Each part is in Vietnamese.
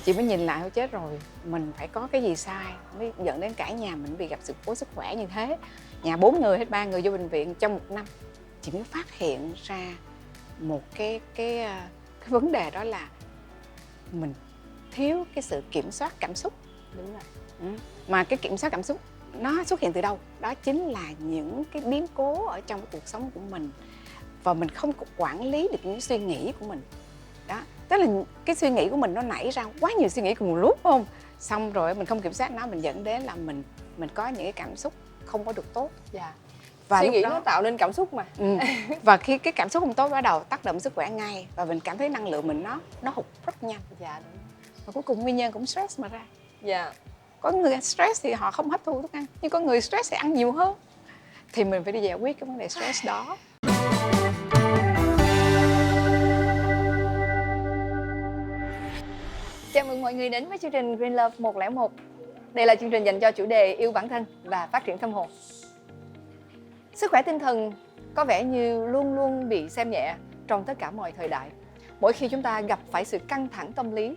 chị mới nhìn lại thôi, chết rồi, mình phải có cái gì sai mới dẫn đến cả nhà mình bị gặp sự cố sức khỏe như thế. Nhà 4 người hết 3 người vô bệnh viện trong 1 năm. Chị mới phát hiện ra một cái vấn đề, đó là mình thiếu cái sự kiểm soát cảm xúc. Đúng rồi. Mà cái kiểm soát cảm xúc nó xuất hiện từ đâu? Đó chính là những cái biến cố ở trong cái cuộc sống của mình, và mình không quản lý được những suy nghĩ của mình. Đó, tức là cái suy nghĩ của mình nó nảy ra quá nhiều suy nghĩ cùng một lúc, không? Xong rồi mình không kiểm soát nó, mình dẫn đến là mình có những cái cảm xúc không có được tốt. Dạ. Và Suy lúc nghĩ đó nó tạo nên cảm xúc mà. Và khi cái cảm xúc không tốt bắt đầu tác động sức khỏe ngay, và mình cảm thấy năng lượng mình nó hụt rất nhanh. Dạ đúng. Và cuối cùng nguyên nhân cũng stress mà ra. Dạ. Có người stress thì họ không hấp thu thức ăn, nhưng có người stress thì ăn nhiều hơn. Thì mình phải đi giải quyết cái vấn đề stress đó. Chào mừng mọi người đến với chương trình Green Love 101. Đây là chương trình dành cho chủ đề yêu bản thân và phát triển tâm hồn. Sức khỏe tinh thần có vẻ như luôn luôn bị xem nhẹ trong tất cả mọi thời đại. Mỗi khi chúng ta gặp phải sự căng thẳng tâm lý,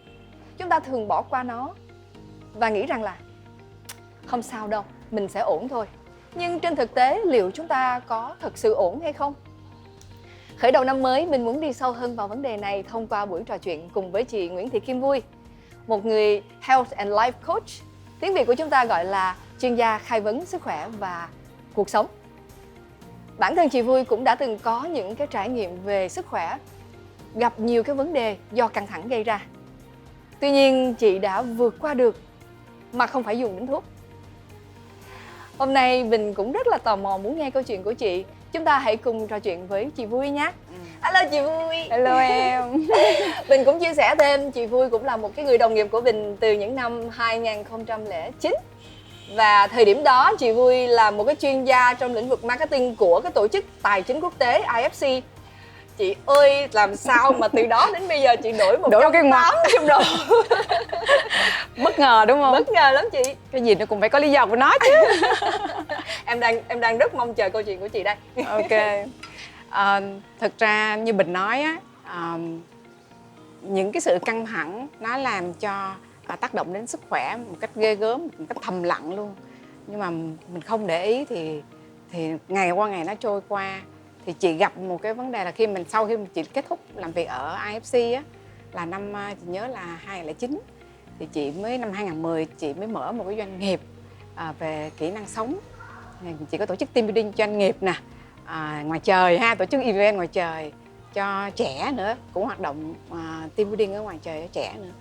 chúng ta thường bỏ qua nó và nghĩ rằng là không sao đâu, mình sẽ ổn thôi. Nhưng trên thực tế, liệu chúng ta có thực sự ổn hay không? Khởi đầu năm mới, mình muốn đi sâu hơn vào vấn đề này thông qua buổi trò chuyện cùng với chị Nguyễn Thị Kim Vui, một người Health and Life Coach. Tiếng Việt của chúng ta gọi là chuyên gia khai vấn sức khỏe và cuộc sống. Bản thân chị Vui cũng đã từng có những cái trải nghiệm về sức khỏe, gặp nhiều cái vấn đề do căng thẳng gây ra. Tuy nhiên, chị đã vượt qua được mà không phải dùng đến thuốc. Hôm nay mình cũng rất là tò mò muốn nghe câu chuyện của chị. Chúng ta hãy cùng trò chuyện với chị Vui nhé. Hello chị Vui. Hello em. Bình cũng chia sẻ thêm, chị Vui cũng là một cái người đồng nghiệp của Bình từ những năm 2009. Và thời điểm đó chị Vui là một cái chuyên gia trong lĩnh vực marketing của cái tổ chức tài chính quốc tế IFC. Chị ơi, làm sao mà từ đó đến bây giờ chị đổi 180 độ. Bất ngờ đúng không? Bất ngờ lắm chị. Cái gì nó cũng phải có lý do của nó chứ. Em đang rất mong chờ câu chuyện của chị đây. Ok. Thực ra như Bình nói á, những cái sự căng thẳng nó làm cho tác động đến sức khỏe một cách ghê gớm, một cách thầm lặng luôn. Nhưng mà mình không để ý thì ngày qua ngày nó trôi qua. Thì chị gặp một cái vấn đề là sau khi chị kết thúc làm việc ở IFC á, là năm chị nhớ là 2009, thì chị mới năm 2010 chị mới mở một cái doanh nghiệp về kỹ năng sống. Chị có tổ chức team building doanh nghiệp nè, ngoài trời ha, tổ chức event ngoài trời cho trẻ nữa, cũng hoạt động team building ở ngoài trời cho trẻ nữa.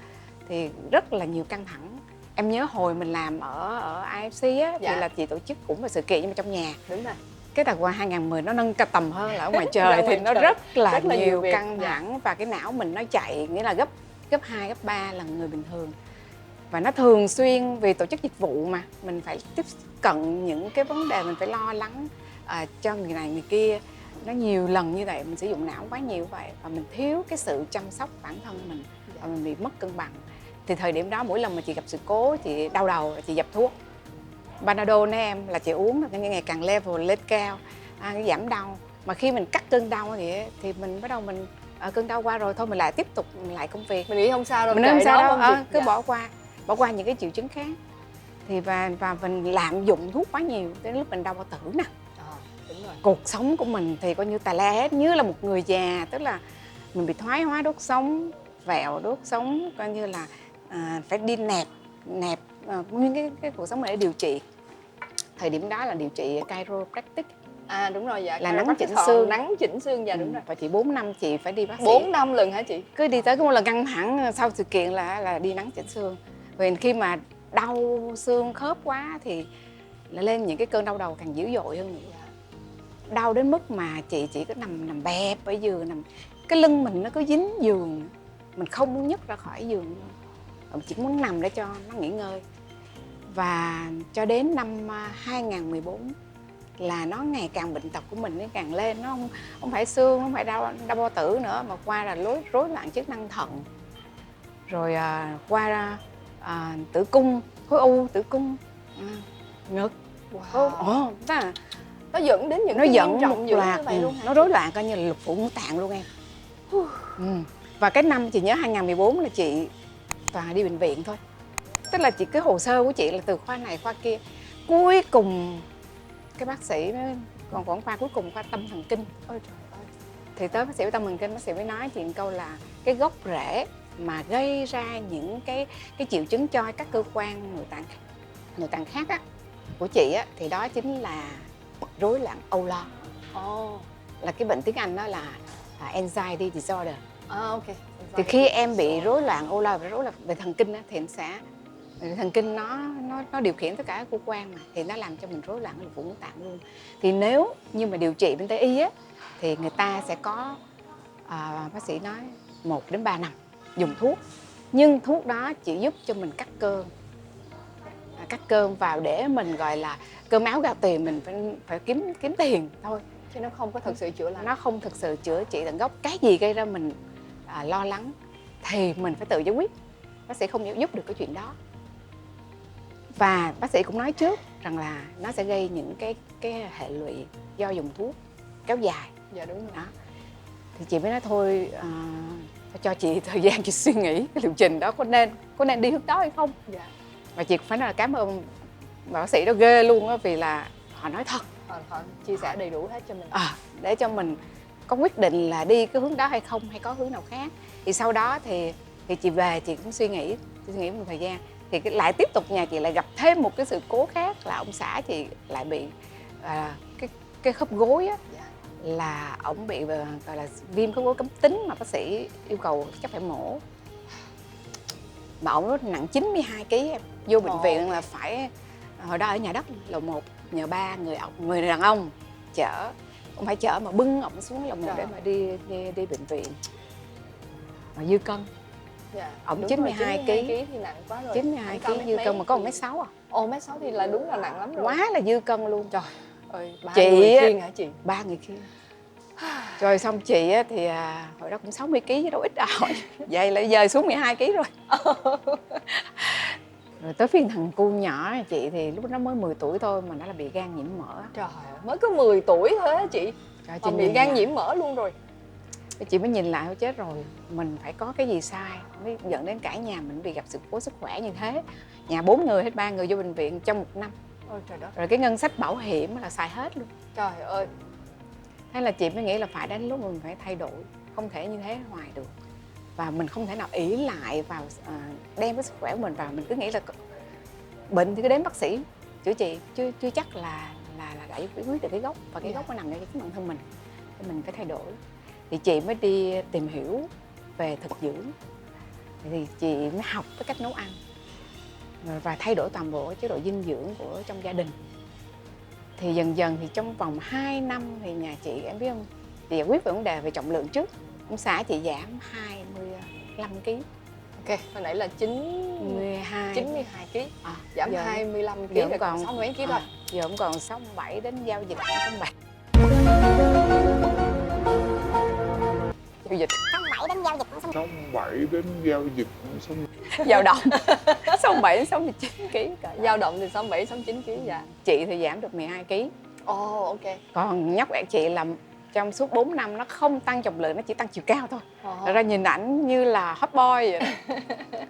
Thì rất là nhiều căng thẳng. Em nhớ hồi mình làm ở IFC á, thì là chị tổ chức cũng là sự kiện nhưng mà trong nhà. Đúng rồi. Cái tài qua 2010 nó nâng cả tầm hơn là ở ngoài trời thì nó rất là nhiều căng thẳng, và cái não mình nó chạy nghĩa là gấp 2, gấp 3 lần người bình thường. Và nó thường xuyên, vì tổ chức dịch vụ mà mình phải tiếp cận những cái vấn đề, mình phải lo lắng cho người này người kia. Nó nhiều lần như vậy, mình sử dụng não quá nhiều vậy, và mình thiếu cái sự chăm sóc bản thân mình, và mình bị mất cân bằng. Thì thời điểm đó mỗi lần mà chị gặp sự cố, chị đau đầu là chị dập thuốc Panadol nè em, là chị uống là ngày càng level lên cao, cái giảm đau. Mà khi mình cắt cơn đau thì mình bắt đầu cơn đau qua rồi thôi, mình lại tiếp tục lại công việc, mình nghĩ không sao đâu, mình không sao đâu, cứ dạ. bỏ qua những cái triệu chứng khác. Thì và mình lạm dụng thuốc quá nhiều đến lúc mình đau bao tử nè. Đúng rồi. Cuộc sống của mình thì coi như tà la hết, như là một người già, tức là mình bị thoái hóa đốt sống, vẹo đốt sống, coi như là phải đi nẹp nguyên cái cuộc sống này để điều trị. Thời điểm đó là điều trị chiropractic. Đúng rồi, dạ. Là nắng chỉnh xương. Nắng chỉnh xương, dạ đúng rồi. Và chị 4 năm chị phải đi bác sĩ. 4 năm lần hả chị? Cứ đi tới cái một lần căng thẳng sau sự kiện là đi nắng chỉnh xương. Vì khi mà đau xương khớp quá thì là lên những cái cơn đau đầu càng dữ dội hơn nữa. Đau đến mức mà chị chỉ có nằm bẹp ở giường, cái lưng mình nó cứ dính giường, mình không muốn nhấc ra khỏi giường luôn. Mình chỉ muốn nằm để cho nó nghỉ ngơi. Và cho đến năm 2014 là nó ngày càng bệnh tật của mình nó càng lên, nó không phải xương, không phải đau bao tử nữa, mà qua là rối loạn chức năng thận, rồi qua tử cung, khối u tử cung, ngực. Wow. Nó dẫn đến những nó cái dẫn trọng một loạt, như vậy luôn. nó rối loạn coi như là lục phủ ngũ tạng luôn em. Và cái năm chị nhớ 2014 là chị toàn là đi bệnh viện thôi. Tức là cái hồ sơ của chị là từ khoa này khoa kia, cuối cùng cái bác sĩ mới còn khoa cuối cùng khoa tâm thần kinh. Ôi trời ơi. Thì tới bác sĩ tâm thần kinh, bác sĩ mới nói chuyện câu là cái gốc rễ mà gây ra những cái triệu chứng cho các cơ quan nội tạng khác á, của chị á, thì đó chính là rối loạn âu lo. Là cái bệnh tiếng Anh đó là anxiety disorder. Ok. Thì khi em bị rối loạn âu lo và rối loạn về thần kinh á, thì nó sẽ thần kinh nó điều khiển tất cả các cơ quan mà, thì nó làm cho mình rối loạn lục phủ ngũ tạng luôn. Thì nếu như mà điều trị bên Tây y á, thì người ta sẽ có bác sĩ nói 1 đến 3 năm dùng thuốc, nhưng thuốc đó chỉ giúp cho mình cắt cơn vào để mình gọi là cơm áo gạo tiền, mình phải kiếm tiền thôi, Chứ nó không có thực sự chữa lành. nó không thực sự chữa trị tận gốc. Cái gì gây ra mình lo lắng thì mình phải tự giải quyết, bác sĩ không giúp được cái chuyện đó. Và bác sĩ cũng nói trước rằng là nó sẽ gây những cái hệ lụy do dùng thuốc kéo dài. Dạ đúng rồi. Đó. Thì chị mới nói thôi, cho chị thời gian chị suy nghĩ cái liệu trình đó có nên đi hướng đó hay không. Dạ. Và chị cũng phải nói là cảm ơn bác sĩ đó ghê luôn á, vì là họ nói thật, Họ chia sẻ đầy đủ hết cho mình. để cho mình có quyết định là đi cái hướng đó hay không, hay có hướng nào khác. Thì sau đó thì chị về chị cũng suy nghĩ một thời gian, thì lại tiếp tục nhà chị lại gặp thêm một cái sự cố khác là ông xã chị lại bị cái khớp gối á, Dạ. là ổng bị gọi là viêm khớp gối cấp tính mà bác sĩ yêu cầu chắc phải mổ. Mà ổng nặng 92 kg em, vô bệnh viện là phải, hồi đó ở nhà đất lầu 1 nhờ 3 người đàn ông chở, ông phải chở mà bưng ổng xuống lầu 1 để mà đi bệnh viện. Mà dư cân. Dạ. Ổng 92 kg thì nặng quá rồi. 92 kg dư cân mà có 1m6 à. 1m6 thì là đúng là nặng lắm rồi. Quá là dư cân luôn. Trời ơi, 3 chị người khiêng hả chị? 3 người khiêng. Rồi xong chị á, thì hồi đó cũng 60 kg chứ đâu ít đâu. Vậy lại dời xuống 12 kg rồi. Rồi tới phiên thằng cu nhỏ chị thì lúc đó mới 10 tuổi thôi mà nó là bị gan nhiễm mỡ. Trời ơi, mới có 10 tuổi thôi á chị. Trời, Mà bị gan nhiễm mỡ luôn rồi. Chị mới nhìn lại thôi, chết rồi, mình phải có cái gì sai mới dẫn đến cả nhà mình bị gặp sự cố sức khỏe như thế. Nhà 4 người hết 3 người vô bệnh viện trong 1 năm. Ôi trời đất. Rồi cái ngân sách bảo hiểm là xài hết luôn. Trời ơi. Thế là chị mới nghĩ là phải đến lúc mình phải thay đổi, không thể như thế hoài được. Và mình không thể nào ỷ lại vào đem cái sức khỏe của mình vào, mình cứ nghĩ là bệnh thì cứ đến bác sĩ chữa trị, chưa chắc là đã giải quyết được cái gốc, và cái gốc nó nằm ở chính bản thân mình. Thì mình phải thay đổi. Thì chị mới đi tìm hiểu về thực dưỡng, thì chị mới học cái cách nấu ăn và thay đổi toàn bộ chế độ dinh dưỡng của trong gia đình. Thì dần dần thì trong vòng 2 năm thì nhà chị, em biết không, chị giải quyết về vấn đề về trọng lượng trước. Ông xã chị giảm 25 kg. Ok, hồi nãy là 92 kg. Giảm 25 kg rồi còn 6 mấy kg thôi. Giờ cũng còn 67 đến giao dịch 67. Giao dịch 67 đến giao dịch 67 đến giao dịch dao động 67 đến 69 kg. Dao động từ 67 69 kg. Dạ. Chị thì giảm được 12 kg. Ok. Còn nhóc chị là trong suốt 4 năm nó không tăng trọng lượng, nó chỉ tăng chiều cao thôi. Thật ra nhìn ảnh như là hot boy vậy đó.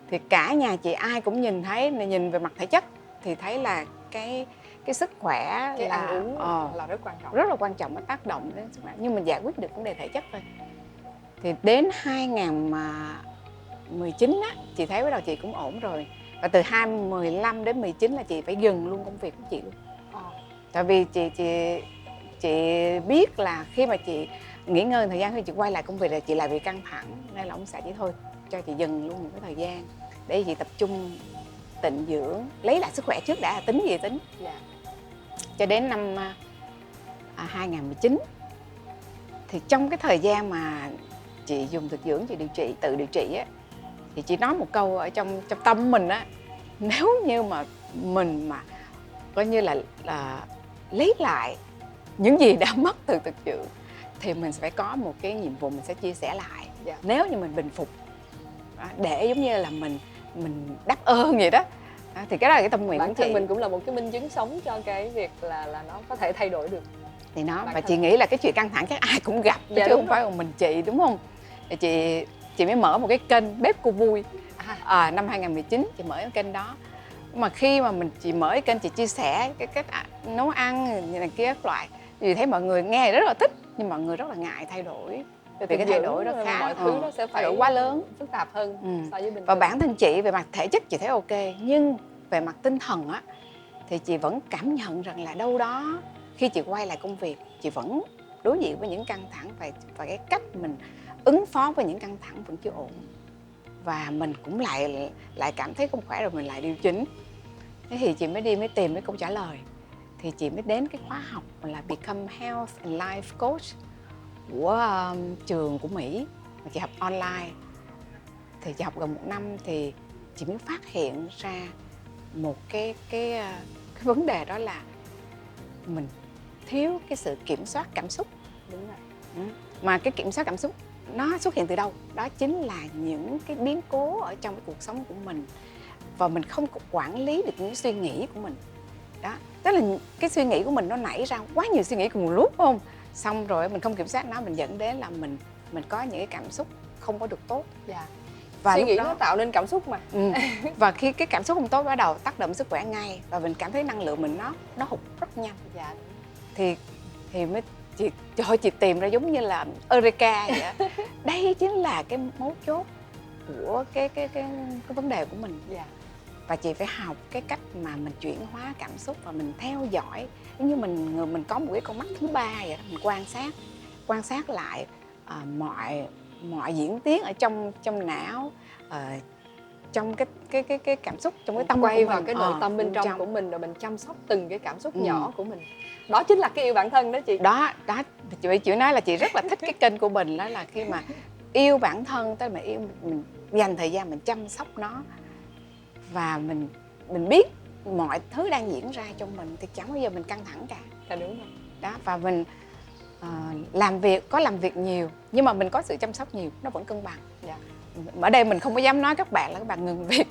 Thì cả nhà chị ai cũng nhìn thấy, nhìn về mặt thể chất thì thấy là cái sức khỏe, cái là ăn uống là rất quan trọng. Rất là quan trọng, nó tác động đến sức khỏe. Nhưng mình giải quyết được vấn đề thể chất thôi. Thì đến 2019 á, chị thấy bắt đầu chị cũng ổn rồi. Và từ 2015 đến 19 là chị phải dừng luôn công việc của chị luôn. Tại vì chị biết là khi mà chị nghỉ ngơi thời gian, khi chị quay lại công việc là chị lại bị căng thẳng, nên là ông xã chị thôi cho chị dừng luôn một cái thời gian để chị tập trung tịnh dưỡng, lấy lại sức khỏe trước đã, tính gì tính. Cho đến năm 2019 thì trong cái thời gian mà chị dùng thực dưỡng, chị tự điều trị á, thì chị nói một câu ở trong tâm mình á, nếu như mà mình mà coi như là lấy lại những gì đã mất từ thực dưỡng thì mình phải có một cái nhiệm vụ mình sẽ chia sẻ lại. Nếu như mình bình phục để giống như là mình đáp ơn vậy đó. Thì cái đó là cái tâm nguyện của chị. Bản thân mình cũng là một cái minh chứng sống cho cái việc là nó có thể thay đổi được. Thì nó, và chị nghĩ là cái chuyện căng thẳng chắc ai cũng gặp, chứ không phải một mình chị, đúng không? Thì chị mới mở một cái kênh Bếp Cô Vui. Năm 2019 chị mở cái kênh đó. Mà khi mà chị mở cái kênh, chị chia sẻ cái cách nấu ăn này kia các loại, thì thấy mọi người nghe rất là thích, nhưng mọi người rất là ngại thay đổi. Vì cái thay đổi đó khá mọi thứ nó sẽ thay phải đổi quá lớn, phức tạp hơn so với bình và thường. bản thân chị về mặt thể chất chị thấy ok, nhưng về mặt tinh thần á thì chị vẫn cảm nhận rằng là đâu đó khi chị quay lại công việc, chị vẫn đối diện với những căng thẳng, và cái cách mình ứng phó với những căng thẳng vẫn chưa ổn, và mình cũng lại cảm thấy không khỏe, rồi mình lại điều chỉnh. Thế thì chị mới tìm cái câu trả lời, thì chị mới đến cái khóa học là Become Health and Life Coach của trường của Mỹ, mà chị học online. Thì chị học gần 1 năm thì chị mới phát hiện ra một cái vấn đề, đó là mình thiếu cái sự kiểm soát cảm xúc. Đúng rồi. Mà cái kiểm soát cảm xúc nó xuất hiện từ đâu? Đó chính là những cái biến cố ở trong cái cuộc sống của mình, và mình không quản lý được những suy nghĩ của mình. Đó, tức là cái suy nghĩ của mình nó nảy ra quá nhiều suy nghĩ cùng một lúc, không? Xong rồi mình không kiểm soát nó, mình dẫn đến là mình có những cái cảm xúc không có được tốt. Dạ. Và Suy lúc nghĩ đó, nó tạo nên cảm xúc mà. và khi cái cảm xúc không tốt bắt đầu tác động sức khỏe ngay, và mình cảm thấy năng lượng mình nó hụt rất nhanh. Dạ. Thì mới chị tìm ra giống như là Eureka vậy. Đây chính là cái mấu chốt của cái vấn đề của mình. Dạ. Và chị phải học cái cách mà mình chuyển hóa cảm xúc, và mình theo dõi, giống như mình có một cái con mắt thứ ba vậy đó. Mình quan sát lại mọi diễn tiến ở trong não, trong cái cảm xúc, trong cái tâm quay của vào mình, cái nội tâm bên trong của mình, rồi mình chăm sóc từng cái cảm xúc nhỏ của mình. Đó chính là cái yêu bản thân đó chị. Đó chị nói là chị rất là thích cái kênh của mình, đó là khi mà yêu bản thân, tức là mình dành thời gian mình chăm sóc nó, và mình biết mọi thứ đang diễn ra trong mình, thì chẳng bao giờ mình căng thẳng cả. Dạ đúng rồi. Đó, và mình làm việc nhiều, nhưng mà mình có sự chăm sóc nhiều, nó vẫn cân bằng. Dạ. Ở đây mình không có dám nói các bạn là các bạn ngừng việc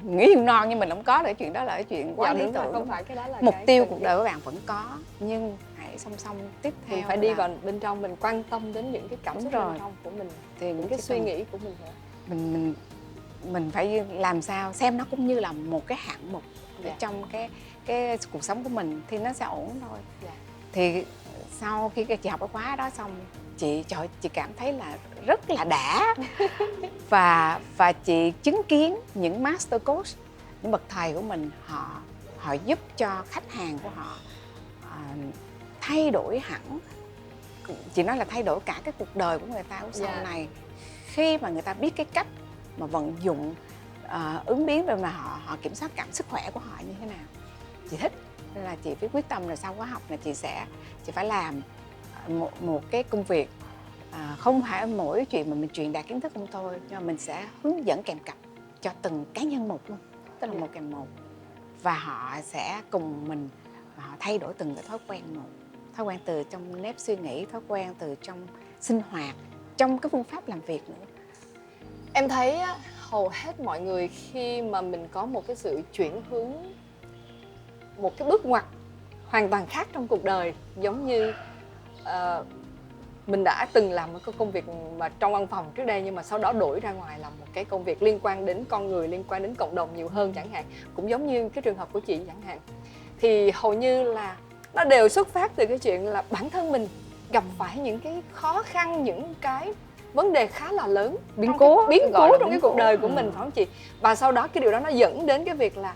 nghỉ hưu non, nhưng mình không có được cái chuyện đó, là cái chuyện quá lý tưởng. Không phải cái đó là mục cái tiêu cần cuộc thiết. đời của bạn vẫn có, nhưng hãy song song tiếp theo Mình phải đi vào bên trong, mình quan tâm đến những cái cảm xúc bên trong của mình, thì những cái suy nghĩ của mình nữa. Mình phải làm sao xem nó cũng như là một cái hạng mục ở trong cái cuộc sống của mình, thì nó sẽ ổn thôi. Thì sau khi chị học cái khóa đó xong, chị cảm thấy là rất là đã và chị chứng kiến những master coach, những bậc thầy của mình, họ giúp cho khách hàng của họ thay đổi hẳn. Chị nói là thay đổi cả cái cuộc đời của người ta sau này, khi mà người ta biết cái cách mà vận dụng ứng biến, rồi mà họ kiểm soát sức khỏe của họ như thế nào. Chị thích, nên là chị phải quyết tâm là sau khóa học này chị phải làm một cái công việc, không phải mỗi chuyện mà mình truyền đạt kiến thức không thôi, nhưng mà mình sẽ hướng dẫn kèm cặp cho từng cá nhân một luôn, tức là một kèm một, và họ sẽ cùng mình họ thay đổi từng cái thói quen một, thói quen từ trong nếp suy nghĩ, thói quen từ trong sinh hoạt, trong cái phương pháp làm việc nữa. Em thấy hầu hết mọi người khi mà mình có một cái sự chuyển hướng, một cái bước ngoặt hoàn toàn khác trong cuộc đời, giống như mình đã từng làm một cái công việc mà trong văn phòng trước đây, nhưng mà sau đó đổi ra ngoài làm một cái công việc liên quan đến con người, liên quan đến cộng đồng nhiều hơn chẳng hạn. Cũng giống như cái trường hợp của chị chẳng hạn. Thì hầu như là nó đều xuất phát từ cái chuyện là bản thân mình gặp phải những cái khó khăn, những cái vấn đề khá là lớn, biến cố trong cái cuộc đời của mình, phải không chị? Và sau đó cái điều đó nó dẫn đến cái việc là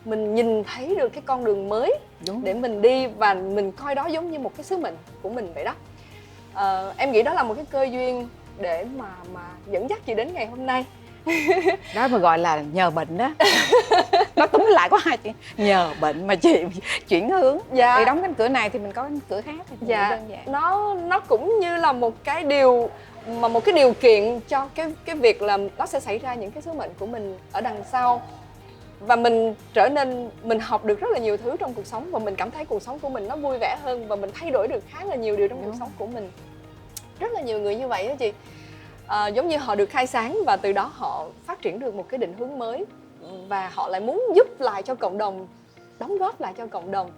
mình nhìn thấy được cái con đường mới để mình đi, và mình coi đó giống như một cái sứ mệnh của mình vậy đó. Em nghĩ đó là một cái cơ duyên để mà dẫn dắt chị đến ngày hôm nay. Đó mà gọi là nhờ bệnh đó. Nó túm lại có hai chuyện, nhờ bệnh mà chị chuyển hướng. Thì đóng cánh cửa này thì mình có cánh cửa khác, thì đơn giản. Nó cũng như là một cái điều kiện cho cái việc là nó sẽ xảy ra những cái sứ mệnh của mình ở đằng sau, và mình trở nên, mình học được rất là nhiều thứ trong cuộc sống, và mình cảm thấy cuộc sống của mình nó vui vẻ hơn, và mình thay đổi được khá là nhiều điều trong cuộc sống của mình. Rất là nhiều người như vậy đó chị, giống như họ được khai sáng, và từ đó họ phát triển được một cái định hướng mới, và họ lại muốn giúp lại cho cộng đồng, đóng góp lại cho cộng đồng.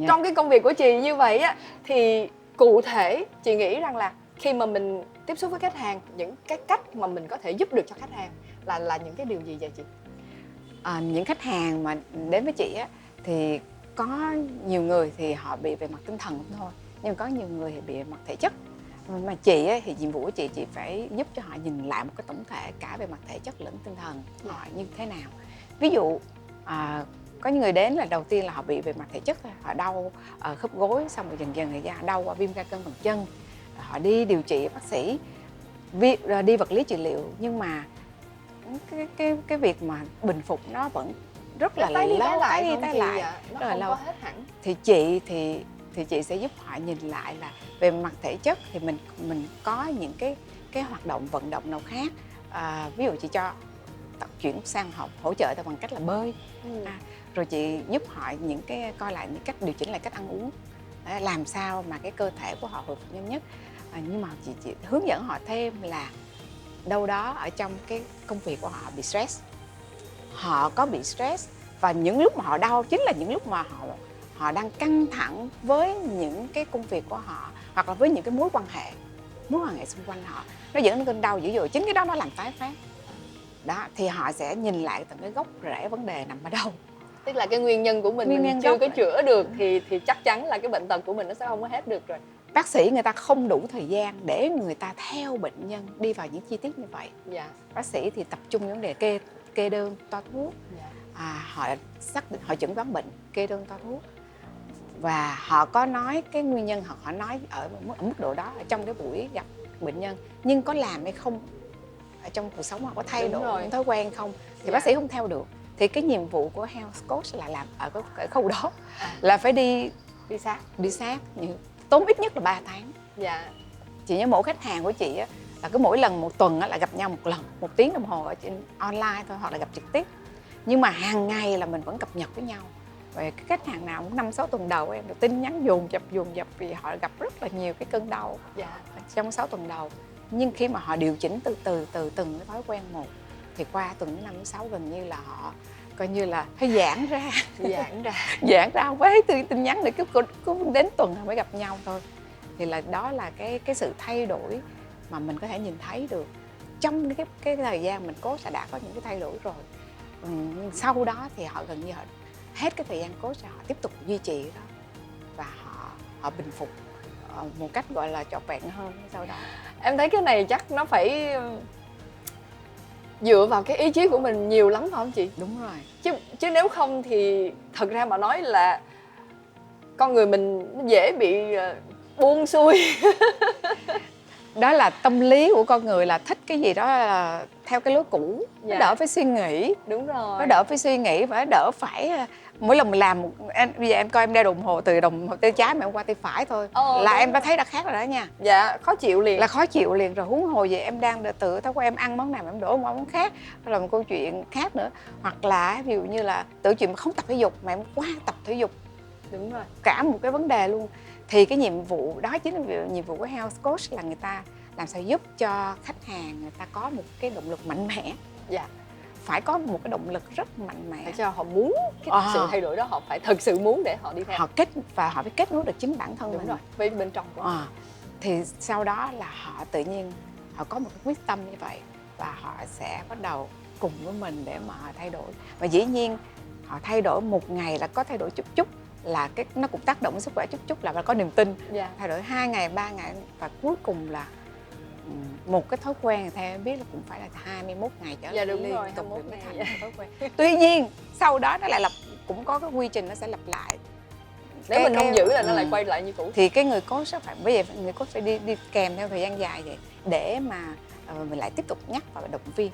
Trong cái công việc của chị như vậy á, thì cụ thể chị nghĩ rằng là khi mà mình tiếp xúc với khách hàng, những cái cách mà mình có thể giúp được cho khách hàng là những cái điều gì vậy chị? Những khách hàng mà đến với chị á, thì có nhiều người thì họ bị về mặt tinh thần thôi, nhưng có nhiều người thì bị về mặt thể chất. Mà chị á, thì nhiệm vụ của chị phải giúp cho họ nhìn lại một cái tổng thể cả về mặt thể chất lẫn tinh thần họ như thế nào. Ví dụ có những người đến là đầu tiên là họ bị về mặt thể chất thôi, họ đau khớp gối, xong rồi dần dần người da đau qua viêm ga cân bằng chân, họ đi điều trị bác sĩ, đi vật lý trị liệu, nhưng mà cái việc mà bình phục nó vẫn rất là tái đi lâu, tái tái lại lại nó rất là không lâu. có hết hẳn. Thì chị sẽ giúp họ nhìn lại là về mặt thể chất thì mình có những cái hoạt động vận động nào khác. Ví dụ chị cho chuyển sang học hỗ trợ theo bằng cách là bơi. Rồi chị giúp họ coi lại những cách điều chỉnh lại cách ăn uống, làm sao mà cái cơ thể của họ hồi phục nhanh nhất. Nhưng mà chị hướng dẫn họ thêm là đâu đó ở trong cái công việc của họ bị stress, họ có bị stress, và những lúc mà họ đau chính là những lúc mà họ đang căng thẳng với những cái công việc của họ, hoặc là với những cái mối quan hệ xung quanh họ, nó dẫn đến cơn đau dữ dội, chính cái đó nó làm tái phát. Đó, thì họ sẽ nhìn lại tận cái gốc rễ vấn đề nằm ở đâu. Tức là cái nguyên nhân của mình chưa có chữa được thì chắc chắn là cái bệnh tật của mình nó sẽ không có hết được rồi. Bác sĩ người ta không đủ thời gian để người ta theo bệnh nhân đi vào những chi tiết như vậy. Bác sĩ thì tập trung vấn đề kê đơn toa thuốc, họ chẩn đoán bệnh, kê đơn toa thuốc, và họ có nói cái nguyên nhân, họ nói ở mức độ đó ở trong cái buổi gặp bệnh nhân, nhưng có làm hay không ở trong cuộc sống, họ có thay đổi những thói quen không thì bác sĩ không theo được. Thì cái nhiệm vụ của health coach là làm ở cái khâu đó, là phải đi sát tốn ít nhất là 3 tháng. Chị nhớ mỗi khách hàng của chị á, là cứ mỗi lần một tuần á, là gặp nhau một lần, 1 tiếng đồng hồ ở trên online thôi, hoặc là gặp trực tiếp. Nhưng mà hàng ngày là mình vẫn cập nhật với nhau. Và cái khách hàng nào cũng 5-6 tuần đầu em được tin nhắn dồn dập vì họ gặp rất là nhiều cái cơn đau trong 6 tuần đầu. Nhưng khi mà họ điều chỉnh từ từng cái thói quen một thì qua tuần 5-6 gần như là họ coi như là hơi giãn ra không phải tin nhắn để cứ đến tuần mới gặp nhau thôi. Thì là đó là cái sự thay đổi mà mình có thể nhìn thấy được trong cái thời gian mình coach là đã có những cái thay đổi rồi. Sau đó thì họ gần như họ hết cái thời gian coach rồi, họ tiếp tục duy trì đó và họ bình phục một cách gọi là trọn vẹn hơn sau đó. Em thấy cái này chắc nó phải dựa vào cái ý chí của mình nhiều lắm phải không chị? Đúng rồi. Chứ nếu không thì thật ra mà nói là con người mình nó dễ bị buông xuôi. Đó là tâm lý của con người, là thích cái gì đó là theo cái lối cũ, nó đỡ phải suy nghĩ. Đúng rồi. Nó đỡ phải suy nghĩ và nó đỡ phải mỗi lần mình làm bây giờ em coi em đeo đồng hồ từ đồng hồ tay trái mà em qua tay phải thôi là em đã thấy đã khác rồi đó nha. Khó chịu liền. Là khó chịu liền rồi, huống hồ vậy em đang tự thói quen em ăn món nào mà em đổ món khác, đó là một câu chuyện khác nữa. Hoặc là ví dụ như là tự chuyện mà không tập thể dục mà em quá tập thể dục. Đúng rồi. Cả một cái vấn đề luôn. Thì cái nhiệm vụ đó chính là nhiệm vụ của health coach, là người ta làm sao giúp cho khách hàng người ta có một cái động lực mạnh mẽ. Phải có một cái động lực rất mạnh mẽ để cho họ muốn cái sự thay đổi đó, họ phải thực sự muốn để họ đi theo. Họ phải kết nối được chính bản thân mình với bên trong của họ. Thì sau đó là họ tự nhiên họ có một cái quyết tâm như vậy và họ sẽ bắt đầu cùng với mình để mà họ thay đổi. Và dĩ nhiên họ thay đổi một ngày là có thay đổi chút là nó cũng tác động đến sức khỏe chút là có niềm tin. Thay đổi 2 ngày 3 ngày và cuối cùng là một cái thói quen theo em biết là cũng phải là 21 ngày trở lại liên tục mới thành một thói quen. Tuy nhiên sau đó nó lại cũng có cái quy trình nó sẽ lặp lại. Nếu mình không giữ là nó lại quay lại như cũ. Thì cái người coach phải bây giờ người coach phải đi kèm theo thời gian dài vậy để mà mình lại tiếp tục nhắc và động viên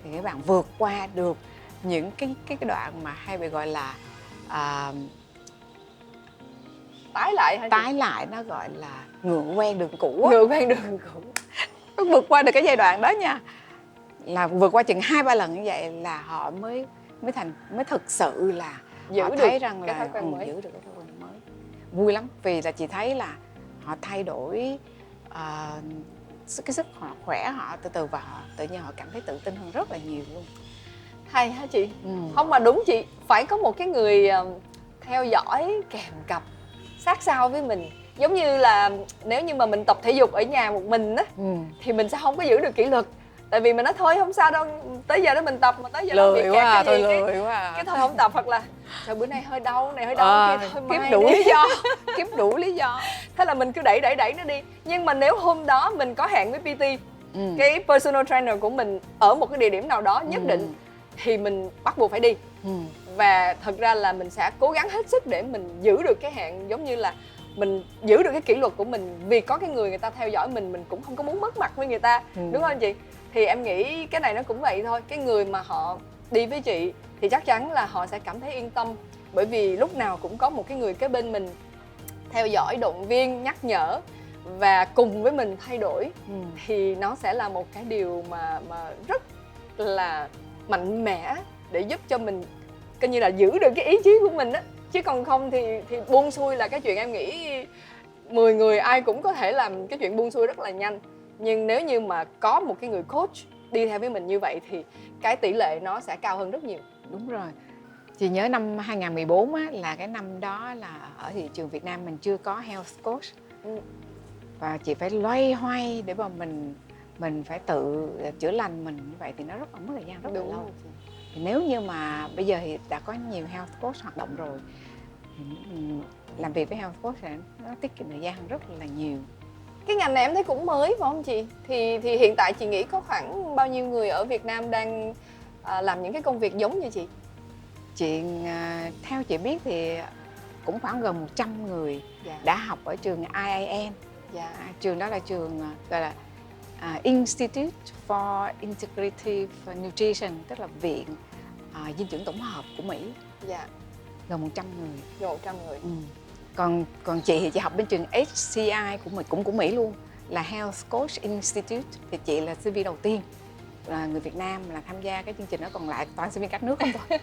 thì các bạn vượt qua được những cái đoạn mà hay bị gọi là tái lại nó gọi là ngựa quen đường cũ. Vượt qua được cái giai đoạn đó nha, là vượt qua chừng 2-3 lần như vậy là họ mới thực sự là giữ họ được thấy rằng là thói quen mới. giữ được cái thói quen mới. Vui lắm vì là chị thấy là họ thay đổi cái sức khỏe họ từ và họ tự nhiên họ cảm thấy tự tin hơn rất là nhiều luôn. Hay hả chị? Không mà đúng chị, phải có một cái người theo dõi kèm cặp sát sao với mình giống như là nếu như mà mình tập thể dục ở nhà một mình á thì mình sẽ không có giữ được kỷ luật, tại vì mình nói thôi không sao đâu, tới giờ đó mình tập mà tới giờ đó bị lười kẹt quá à, cái gì tôi lười quá à. cái thôi không tập, hoặc là trời bữa nay hơi đau này hơi đau kia thôi kiếm mai đủ đi. lý do kiếm đủ lý do. Thế là mình cứ đẩy nó đi. Nhưng mà nếu hôm đó mình có hẹn với PT, cái personal trainer của mình ở một cái địa điểm nào đó nhất định thì mình bắt buộc phải đi. Và thật ra là mình sẽ cố gắng hết sức để mình giữ được cái hẹn, giống như là mình giữ được cái kỷ luật của mình, vì có cái người ta theo dõi mình cũng không có muốn mất mặt với người ta, đúng không anh chị? Thì em nghĩ cái này nó cũng vậy thôi. Cái người mà họ đi với chị thì chắc chắn là họ sẽ cảm thấy yên tâm, bởi vì lúc nào cũng có một cái người kế bên mình theo dõi, động viên, nhắc nhở và cùng với mình thay đổi. Thì nó sẽ là một cái điều mà rất là mạnh mẽ để giúp cho mình coi như là giữ được cái ý chí của mình á. Chứ còn không thì buông xuôi là cái chuyện em nghĩ 10 người ai cũng có thể làm cái chuyện buông xuôi rất là nhanh. Nhưng nếu như mà có một cái người coach đi theo với mình như vậy thì cái tỷ lệ nó sẽ cao hơn rất nhiều. Đúng rồi. Chị nhớ năm 2014 á, là cái năm đó là ở thị trường Việt Nam mình chưa có health coach. Và chị phải loay hoay để mà mình phải tự chữa lành mình như vậy thì nó rất là mất thời gian rất là lâu. Thì nếu như mà bây giờ thì đã có nhiều health coach hoạt động rồi thì làm việc với health coach thì nó tiết kiệm thời gian rất là nhiều. Cái ngành này em thấy cũng mới phải không chị? Thì hiện tại chị nghĩ có khoảng bao nhiêu người ở Việt Nam đang làm những cái công việc giống như chị? Theo chị biết thì cũng khoảng gần 100 người đã học ở trường IIN. Trường đó là trường gọi là Institute for Integrative Nutrition, tức là viện dinh dưỡng tổng hợp của Mỹ. Gần 100 người. Gần 100 người. Còn chị thì chị học bên trường HCI của Mỹ, cũng của Mỹ luôn, là Health Coach Institute. Thì chị là sinh viên đầu tiên là người Việt Nam là tham gia cái chương trình đó, còn lại toàn sinh viên các nước không thôi.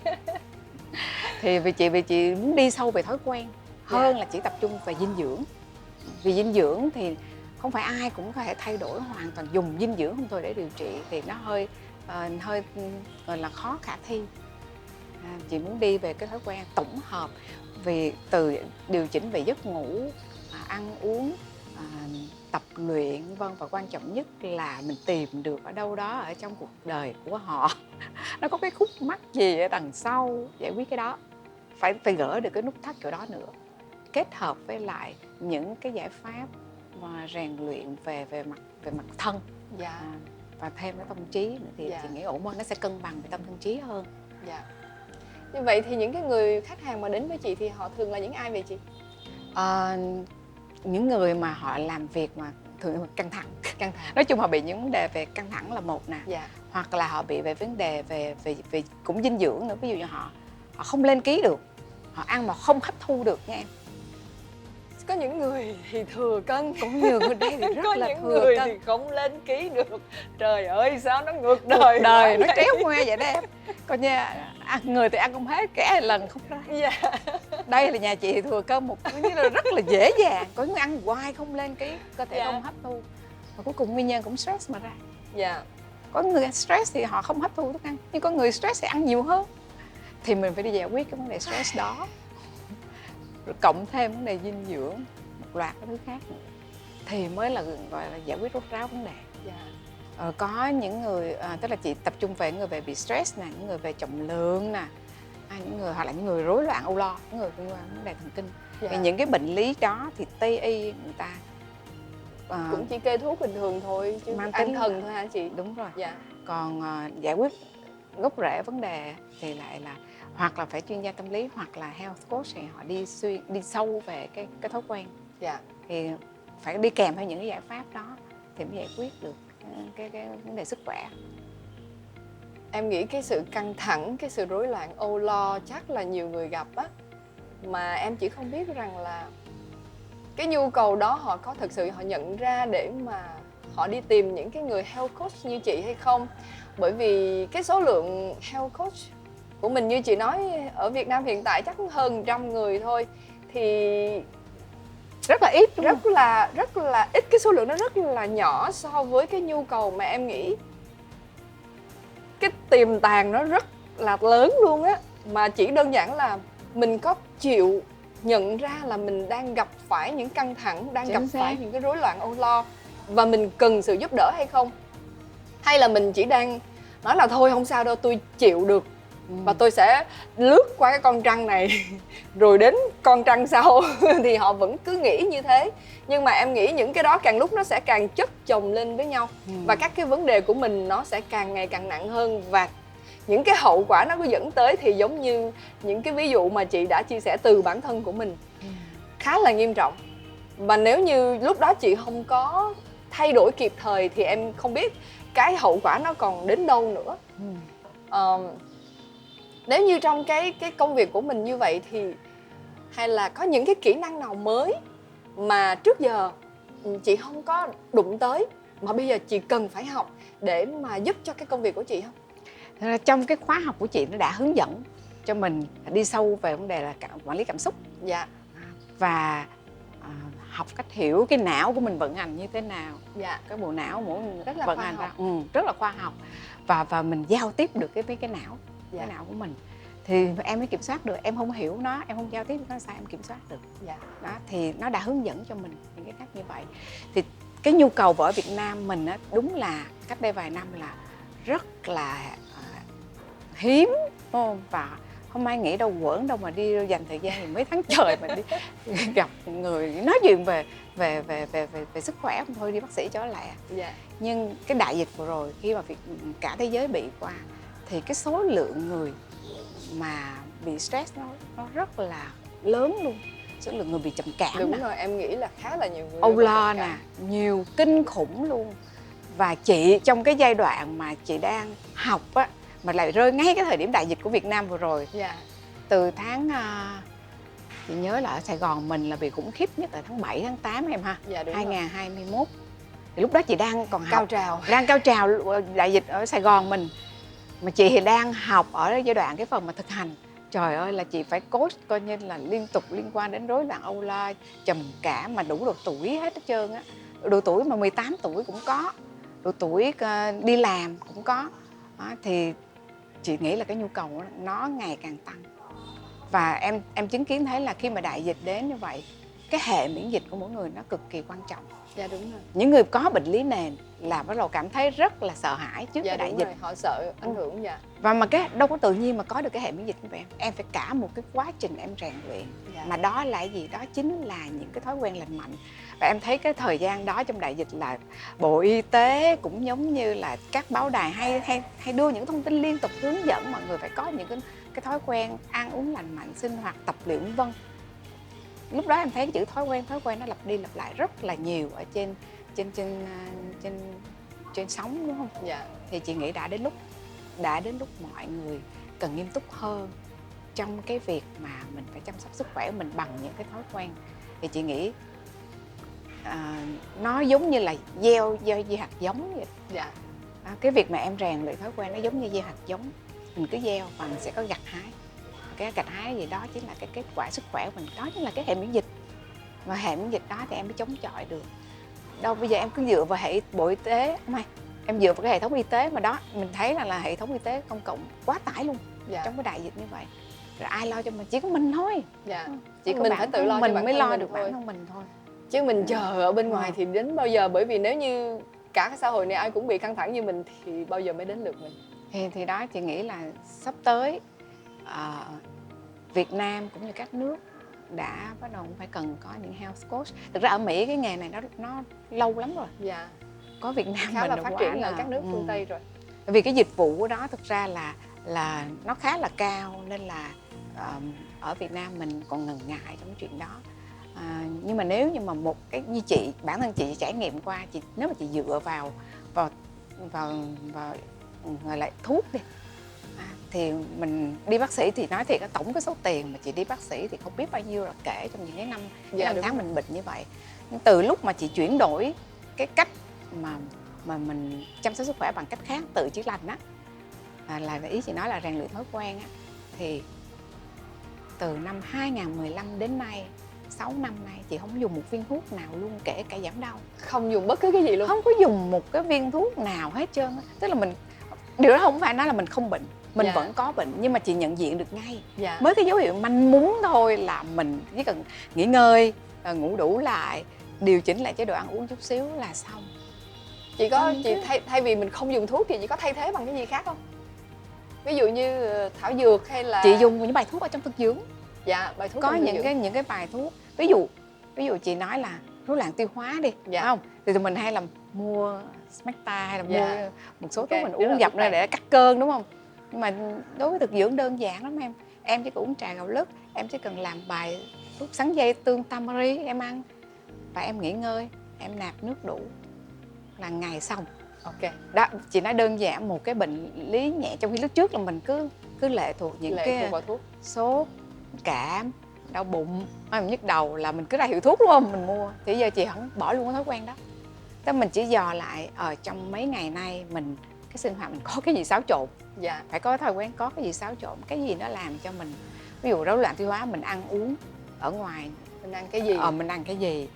Thì vì chị muốn đi sâu về thói quen hơn là chỉ tập trung về dinh dưỡng. Vì dinh dưỡng thì không phải ai cũng có thể thay đổi hoàn toàn dùng dinh dưỡng không thôi để điều trị, thì nó hơi gọi là khó khả thi. Chị muốn đi về cái thói quen tổng hợp, vì từ điều chỉnh về giấc ngủ, ăn uống, tập luyện vân, và quan trọng nhất là mình tìm được ở đâu đó ở trong cuộc đời của họ nó có cái khúc mắc gì ở đằng sau, giải quyết cái đó, phải gỡ được cái nút thắt kiểu đó nữa, kết hợp với lại những cái giải pháp mà rèn luyện về mặt thân, và thêm cái tâm trí nữa thì chị nghĩ ổn hơn, nó sẽ cân bằng về tâm thân trí hơn. Như vậy thì những cái người khách hàng mà đến với chị thì họ thường là những ai vậy chị? Những người mà họ làm việc mà thường căng thẳng. Nói chung họ bị những vấn đề về căng thẳng là một nè, hoặc là họ bị về vấn đề về cũng dinh dưỡng nữa. Ví dụ như họ không lên ký được, họ ăn mà không hấp thu được nha em. Có những người thì thừa cân, cũng nhiều người đây thì rất có là những thừa người cân. thì không lên ký được. Trời ơi sao nó ngược đời nó tréo ngoe vậy đó em. Coi như người thì ăn không hết, kẻ lần không ra. Đây là nhà chị thì thừa cân một cái là rất là dễ dàng. Có người ăn hoài không lên ký, cơ thể không hấp thu, và cuối cùng nguyên nhân cũng stress mà ra. Có người stress thì họ không hấp thu thức ăn, nhưng có người stress thì ăn nhiều hơn, thì mình phải đi giải quyết cái vấn đề stress đó, rồi cộng thêm vấn đề dinh dưỡng, một loạt cái thứ khác nữa, thì mới là gọi là giải quyết rốt ráo vấn đề. Có những người tức là chị tập trung về những người về bị stress nè, những người về trọng lượng nè, những người hoặc là những người rối loạn âu lo, những người liên quan vấn đề thần kinh. Thì những cái bệnh lý đó thì Tây y người ta cũng chỉ kê thuốc bình thường thôi chứ mang an tính thần thôi hả chị? Đúng rồi. Còn giải quyết gốc rễ vấn đề thì lại là hoặc là phải chuyên gia tâm lý, hoặc là health coach thì họ đi sâu về cái thói quen. Thì phải đi kèm theo những cái giải pháp đó thì mới giải quyết được cái vấn đề sức khỏe. Em nghĩ cái sự căng thẳng, cái sự rối loạn âu lo chắc là nhiều người gặp á, mà em chỉ không biết rằng là cái nhu cầu đó họ có thực sự họ nhận ra để mà họ đi tìm những cái người health coach như chị hay không. Bởi vì cái số lượng health coach của mình như chị nói ở Việt Nam hiện tại chắc hơn 100 người thôi, thì rất là ít, rất là ít, cái số lượng nó rất là nhỏ so với cái nhu cầu mà em nghĩ cái tiềm tàng nó rất là lớn luôn á. Mà chỉ đơn giản là mình có chịu nhận ra là mình đang gặp phải những căng thẳng, đang Chính gặp xác. phải những cái rối loạn âu lo và mình cần sự giúp đỡ hay không? Hay là mình chỉ đang nói là thôi không sao đâu, tôi chịu được và tôi sẽ lướt qua cái con trăng này rồi đến con trăng sau. Thì họ vẫn cứ nghĩ như thế. Nhưng mà em nghĩ những cái đó càng lúc nó sẽ càng chất chồng lên với nhau và các cái vấn đề của mình nó sẽ càng ngày càng nặng hơn, và những cái hậu quả nó có dẫn tới thì giống như những cái ví dụ mà chị đã chia sẻ từ bản thân của mình, khá là nghiêm trọng. Và nếu như lúc đó chị không có thay đổi kịp thời thì em không biết cái hậu quả nó còn đến đâu nữa. Nếu như trong cái công việc của mình như vậy thì hay là có những cái kỹ năng nào mới mà trước giờ chị không có đụng tới mà bây giờ chị cần phải học để mà giúp cho cái công việc của chị không? Thật ra trong cái khóa học của chị nó đã hướng dẫn cho mình đi sâu về vấn đề là quản lý cảm xúc. Dạ. Và học cách hiểu cái não của mình vận hành như thế nào. Dạ. Cái bộ não mỗi người Rất là vận khoa hành học. ra rất là khoa học. Và mình giao tiếp được với cái não, Dạ. cái não của mình thì em mới kiểm soát được. Em không hiểu nó, em không giao tiếp nó sao em kiểm soát được. Dạ. Đó thì nó đã hướng dẫn cho mình những cái cách như vậy. Thì cái nhu cầu ở Việt Nam mình á, đúng là cách đây vài năm là rất là hiếm, đúng không? Và không ai nghĩ đâu, quẩn đâu mà đi dành thời gian mấy tháng trời mà đi gặp người nói chuyện về sức khỏe, không thôi đi bác sĩ cho lẹ. Dạ. Nhưng cái đại dịch vừa rồi khi mà cả thế giới bị qua thì cái số lượng người mà bị stress nó rất là lớn luôn. Số lượng người bị trầm cảm Đúng nè, rồi, em nghĩ là khá là nhiều người âu có lo trầm nè, cảm. nhiều kinh khủng luôn. Và chị trong cái giai đoạn mà chị đang học á, mà lại rơi ngay cái thời điểm đại dịch của Việt Nam vừa rồi, Dạ. từ tháng chị nhớ là ở Sài Gòn mình là bị khủng khiếp nhất là tháng 7, tháng 8 em ha, Dạ đúng rồi. 2021. Thì lúc đó chị đang còn Cao học, trào. đang cao trào đại dịch ở Sài Gòn mình, mà chị thì đang học ở giai đoạn cái phần mà thực hành. Trời ơi là chị phải coach coi như là liên tục liên quan đến rối loạn âu lo, trầm cảm mà đủ độ tuổi hết trơn á. Độ tuổi mà 18 tuổi cũng có, độ tuổi đi làm cũng có. Đó, thì chị nghĩ là cái nhu cầu nó ngày càng tăng. Và em chứng kiến thấy là khi mà đại dịch đến như vậy, cái hệ miễn dịch của mỗi người nó cực kỳ quan trọng. Dạ đúng rồi. Những người có bệnh lý nền là bắt đầu cảm thấy rất là sợ hãi trước Dạ cái đại đúng dịch. rồi, họ sợ ảnh hưởng. Dạ. Và mà cái đâu có tự nhiên mà có được cái hệ miễn dịch như vậy. Em phải cả một cái quá trình em rèn luyện. Dạ. Mà đó là gì? Đó chính là những cái thói quen lành mạnh. Và em thấy cái thời gian đó trong đại dịch là Bộ Y tế cũng giống như là các báo đài hay đưa những thông tin liên tục hướng dẫn mọi người phải có những cái thói quen ăn uống lành mạnh, sinh hoạt, tập luyện vân vân. Lúc đó em thấy cái chữ thói quen nó lặp đi lặp lại rất là nhiều ở trên sóng, đúng không? Dạ. Thì chị nghĩ đã đến lúc mọi người cần nghiêm túc hơn trong cái việc mà mình phải chăm sóc sức khỏe của mình bằng những cái thói quen. Thì chị nghĩ nó giống như là gieo hạt giống vậy. Dạ. Cái việc mà em rèn luyện thói quen nó giống như gieo hạt giống, mình cứ gieo và mình sẽ có gặt hái. Cái gặt hái gì đó chính là cái kết quả sức khỏe của mình, đó chính là cái hệ miễn dịch. Và hệ miễn dịch đó thì em mới chống chọi được. Đâu bây giờ em cứ dựa vào hệ Bộ Y tế, em dựa vào cái hệ thống y tế mà đó, mình thấy là hệ thống y tế công cộng quá tải luôn. Dạ. Trong cái đại dịch như vậy. Rồi ai lo cho mình? Chỉ có mình thôi. Dạ. Chỉ có mình bản phải tự thân lo cho mình bản mới thân lo mình được thôi. bản thân mình thôi. Chứ mình chờ ở bên ngoài thì đến bao giờ? Bởi vì nếu như cả cái xã hội này ai cũng bị căng thẳng như mình thì bao giờ mới đến lượt mình? Thì đó chị nghĩ là sắp tới Việt Nam cũng như các nước đã bắt đầu phải cần có những health coach. Thực ra ở Mỹ cái nghề này nó lâu lắm rồi. Dạ. Có Việt Nam Khá mình là là phát quá triển là ở các nước phương Tây rồi. Bởi vì cái dịch vụ của đó thực ra là nó khá là cao, nên là ở Việt Nam mình còn ngần ngại trong chuyện đó. Nhưng mà nếu như mà một cái như chị, bản thân chị trải nghiệm qua, nếu mà chị dựa vào gọi là thuốc đi, thì mình đi bác sĩ thì nói thiệt tổng cái số tiền mà chị đi bác sĩ thì không biết bao nhiêu là kể trong những cái năm tháng mình bệnh như vậy. Nhưng từ lúc mà chị chuyển đổi cái cách mà mình chăm sóc sức khỏe bằng cách khác, tự chữa lành á, là ý chị nói là rèn luyện thói quen á, thì từ năm 2015 đến nay, 6 năm nay chị không dùng một viên thuốc nào luôn, kể cả giảm đau. Không dùng bất cứ cái gì luôn? Không có dùng một cái viên thuốc nào hết trơn á. Tức là điều đó không phải nói là mình không bệnh, mình Dạ. vẫn có bệnh nhưng mà chị nhận diện được ngay. Dạ. Mới cái dấu hiệu manh mún thôi là mình chỉ cần nghỉ ngơi, ngủ đủ lại, điều chỉnh lại chế độ ăn uống chút xíu là xong. Chị có thay vì mình không dùng thuốc thì chị có thay thế bằng cái gì khác không? Ví dụ như thảo dược hay là Chị dùng những bài thuốc ở trong thực dưỡng. dạ bài thuốc Có trong thực dưỡng. những cái bài thuốc, ví dụ chị nói là rối loạn tiêu hóa đi, Dạ. phải không? Thì tụi mình hay là mua Smecta hay là Dạ. mua một số Ok, thuốc mình rất là uống dập phức ra tạp. để cắt cơn, đúng không? Nhưng mà đối với thực dưỡng đơn giản lắm em. Em chỉ cần uống trà gạo lứt, em chỉ cần làm bài thuốc sắn dây tương tamari em ăn và em nghỉ ngơi, em nạp nước đủ là ngày xong. Ok. Đó, chị nói đơn giản một cái bệnh lý nhẹ, trong khi lúc trước là mình cứ lệ thuộc những Lệ cái thuộc vào thuốc. sốt, cảm, đau bụng, nhức đầu là mình cứ ra hiệu thuốc, đúng không? Mình mua. Thì giờ chị không bỏ luôn cái thói quen đó. Tức mình chỉ dò lại trong mấy ngày nay mình cái sinh hoạt mình có cái gì xáo trộn. Dạ. Phải có thói quen có cái gì xáo trộn, cái gì nó làm cho mình, ví dụ rối loạn tiêu hóa, mình ăn uống ở ngoài, Mình ăn cái gì? mình ăn cái gì,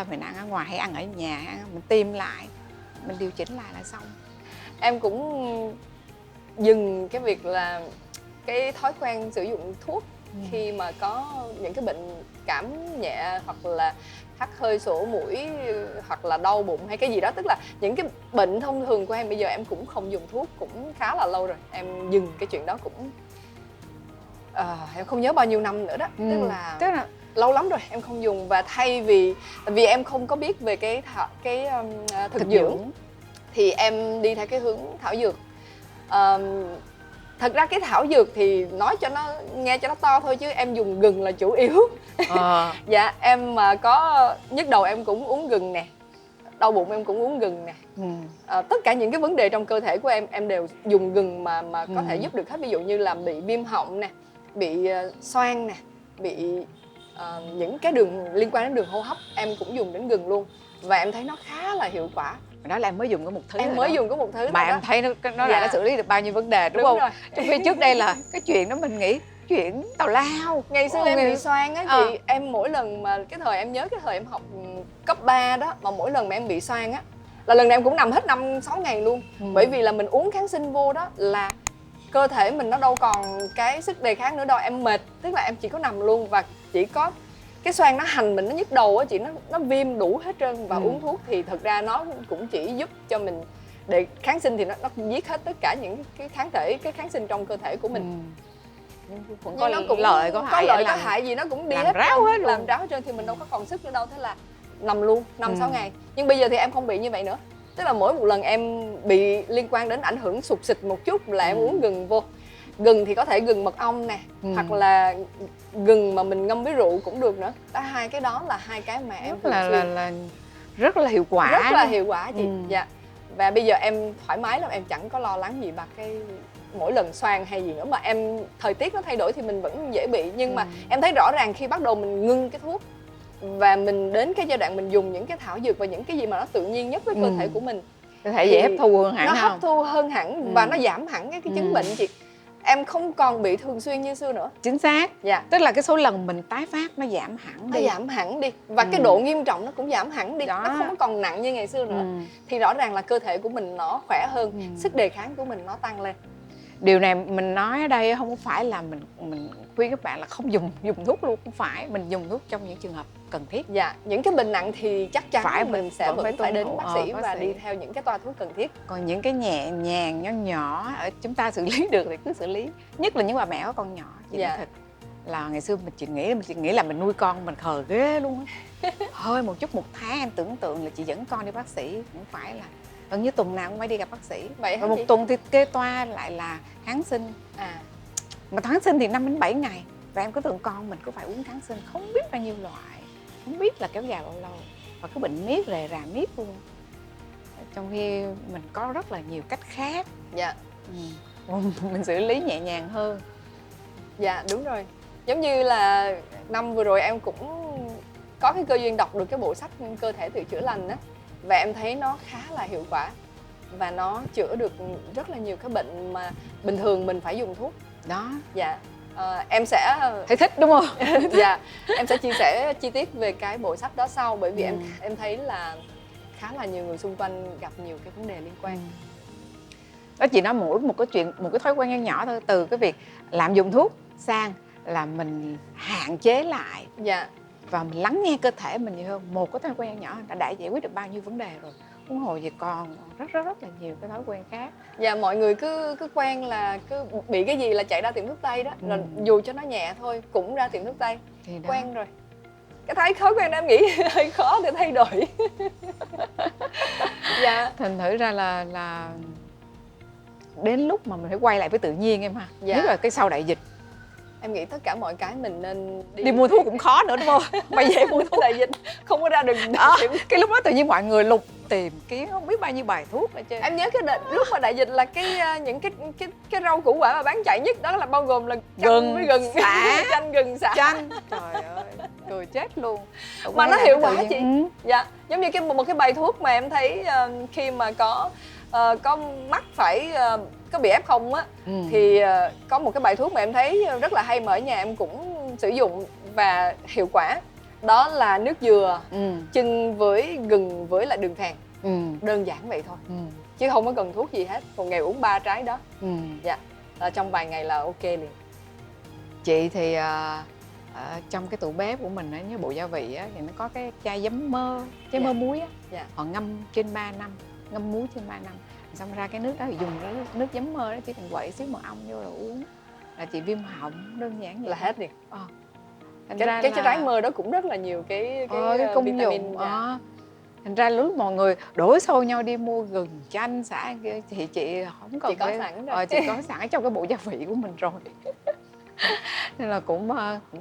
mình ăn ở ngoài hay ăn ở nhà, mình tìm lại, mình điều chỉnh lại là xong. Em cũng dừng cái việc là cái thói quen sử dụng thuốc khi mà có những cái bệnh cảm nhẹ hoặc là hắt hơi sổ mũi hoặc là đau bụng hay cái gì đó, tức là những cái bệnh thông thường của em bây giờ em cũng không dùng thuốc cũng khá là lâu rồi. Em dừng cái chuyện đó cũng em không nhớ bao nhiêu năm nữa đó, tức là lâu lắm rồi em không dùng. Và thay vì em không có biết về cái thực dưỡng thì em đi theo cái hướng thảo dược. Thật ra cái thảo dược thì nói cho nó nghe cho nó to thôi chứ em dùng gừng là chủ yếu. Dạ, em mà có nhức đầu em cũng uống gừng nè, đau bụng em cũng uống gừng nè. Tất cả những cái vấn đề trong cơ thể của em đều dùng gừng mà có thể giúp được hết. Ví dụ như là bị viêm họng nè, bị xoang nè, bị những cái đường liên quan đến đường hô hấp em cũng dùng đến gừng luôn. Và em thấy nó khá là hiệu quả. Đó là em mới dùng có một thứ. Em mới dùng có một thứ mà thôi em đó. thấy nó đã xử lý được bao nhiêu vấn đề, đúng không? Rồi. Trong khi trước đây là cái chuyện đó mình nghĩ chuyện tào lao. Ngày xưa em bị xoang á chị, em mỗi lần mà cái thời em nhớ cái thời em học cấp 3 đó, mà mỗi lần mà em bị xoang á là lần nào em cũng nằm hết 5-6 ngày luôn. Bởi vì là mình uống kháng sinh vô đó là cơ thể mình nó đâu còn cái sức đề kháng nữa đâu, em mệt, tức là em chỉ có nằm luôn và chỉ có cái xoang nó hành mình, nó nhức đầu á chị, nó viêm đủ hết trơn. Và uống thuốc thì thật ra nó cũng chỉ giúp cho mình, để kháng sinh thì nó giết hết tất cả những cái kháng thể, cái kháng sinh trong cơ thể của mình. Cũng Nhưng nó cũng lợi có hại, có hại gì nó cũng đi làm hết, ráo hết luôn. làm ráo hết trơn thì mình đâu có còn sức nữa đâu. Thế là nằm luôn 5-6 ngày. Nhưng bây giờ thì em không bị như vậy nữa, tức là mỗi một lần em bị liên quan đến ảnh hưởng sụt sịt một chút là em uống gừng vô. Gừng thì có thể gừng mật ong nè, hoặc là gừng mà mình ngâm với rượu cũng được nữa. Đó, hai cái đó là hai cái mà em rất là hiệu quả. Rất là hiệu quả chị. Dạ. Và bây giờ em thoải mái lắm, em chẳng có lo lắng gì bằng cái mỗi lần xoang hay gì nữa. Mà em thời tiết nó thay đổi thì mình vẫn dễ bị. Nhưng mà em thấy rõ ràng khi bắt đầu mình ngưng cái thuốc và mình đến cái giai đoạn mình dùng những cái thảo dược và những cái gì mà nó tự nhiên nhất với cơ thể của mình, có thể dễ hấp thu hơn hẳn. Nó hấp thu hơn hẳn và nó giảm hẳn cái chứng bệnh chị. Em không còn bị thường xuyên như xưa nữa. Chính xác. Dạ. Tức là cái số lần mình tái phát nó giảm hẳn đi. Nó giảm hẳn đi. Và cái độ nghiêm trọng nó cũng giảm hẳn đi. Đó. Nó không còn nặng như ngày xưa nữa. Thì rõ ràng là cơ thể của mình nó khỏe hơn, sức đề kháng của mình nó tăng lên. Điều này mình nói ở đây không phải là mình khuyên các bạn là không dùng thuốc luôn, không phải. Mình dùng thuốc trong những trường hợp cần thiết. Dạ, những cái bệnh nặng thì chắc chắn mình sẽ vẫn phải đến bác sĩ và đi theo những cái toa thuốc cần thiết. Còn những cái nhẹ nhàng nhỏ nhỏ ở chúng ta xử lý được thì cứ xử lý. Nhất là những bà mẹ có con nhỏ. Chị nói thật là ngày xưa chị nghĩ là mình nuôi con mình khờ ghê luôn á. Thôi một tháng em tưởng tượng là chị dẫn con đi bác sĩ, cũng phải là gần như tuần nào cũng phải đi gặp bác sĩ. Vậy và một tuần thì kê toa lại là kháng sinh. Mà kháng sinh thì 5-7 ngày. Và em cứ tưởng con mình cứ phải uống kháng sinh không biết bao nhiêu loại, không biết là kéo dài bao lâu, và cứ bệnh miết rề rà miết luôn. Trong khi mình có rất là nhiều cách khác. Dạ. Mình xử lý nhẹ nhàng hơn. Dạ đúng rồi. Giống như là năm vừa rồi em cũng có cái cơ duyên đọc được cái bộ sách Cơ thể tự chữa lành á, và em thấy nó khá là hiệu quả và nó chữa được rất là nhiều cái bệnh mà bình thường mình phải dùng thuốc. Đó. Dạ. Em sẽ thấy thích đúng không? Dạ, em sẽ chia sẻ chi tiết về cái bộ sách đó sau, bởi vì em thấy là khá là nhiều người xung quanh gặp nhiều cái vấn đề liên quan. Đó, chị nói mỗi một cái chuyện, một cái thói quen nhỏ thôi, từ cái việc lạm dụng thuốc sang là mình hạn chế lại Dạ. và mình lắng nghe cơ thể mình nhiều hơn. Một cái thói quen nhỏ đã giải quyết được bao nhiêu vấn đề rồi, huống hồ gì còn rất là nhiều cái thói quen khác. Dạ, mọi người cứ quen là cứ bị cái gì là chạy ra tiệm thuốc tây đó, rồi dù cho nó nhẹ thôi cũng ra tiệm thuốc tây. Thì đó. Quen rồi. Cái thói quen đó em nghĩ hơi khó để thay đổi. Dạ. Thành thử ra là đến lúc mà mình phải quay lại với tự nhiên em ha. Dạ. Nhất là cái sau đại dịch. Em nghĩ tất cả mọi cái mình nên Đi mua thuốc cũng khó nữa đúng không? Mà dễ mua thuốc. đại dịch không có ra được tiệm. Cái lúc đó tự nhiên mọi người lục tìm kiếm không biết bao nhiêu bài thuốc ở trên. Em nhớ lúc mà đại dịch là những cái rau củ quả mà bán chạy nhất đó là bao gồm là chanh với gừng, xả, chanh gừng xả. chanh. Trời ơi, cười chết luôn. Mà nó hiệu quả chị. Ừ. Dạ, giống như một cái bài thuốc mà em thấy khi mà có mắc phải có bị F0 á, thì có một cái bài thuốc mà em thấy rất là hay mà ở nhà em cũng sử dụng và hiệu quả. Đó là nước dừa chưng với gừng với lại đường phèn. Đơn giản vậy thôi. Chứ không có cần thuốc gì hết. Một ngày uống 3 trái đó. Dạ, trong vài ngày là ok liền. Chị thì trong cái tủ bếp của mình á, như bộ gia vị á, thì nó có cái chai giấm mơ, chai mơ muối á. Dạ. Họ ngâm trên 3 năm, ngâm muối trên 3 năm. Xong ra cái nước đó thì dùng cái nước giấm mơ đó, chỉ cần quậy xíu mật ong vô rồi uống là chị viêm họng, đơn giản vậy là hết liền. Cái trái mơ đó cũng rất là nhiều cái công vitamin. dụng. Thành ra lúc mọi người đổ xô nhau đi mua gừng, chanh, xả thì chị không cần chị có sẵn rồi. Chị có sẵn trong cái bộ gia vị của mình rồi. Nên là cũng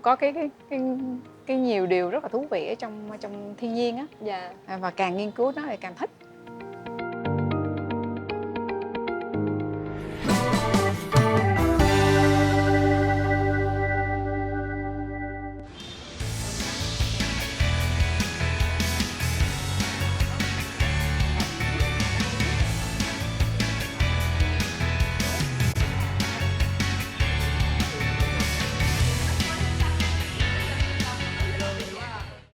có cái nhiều điều rất là thú vị ở trong thiên nhiên á. Dạ. Và càng nghiên cứu nó thì càng thích.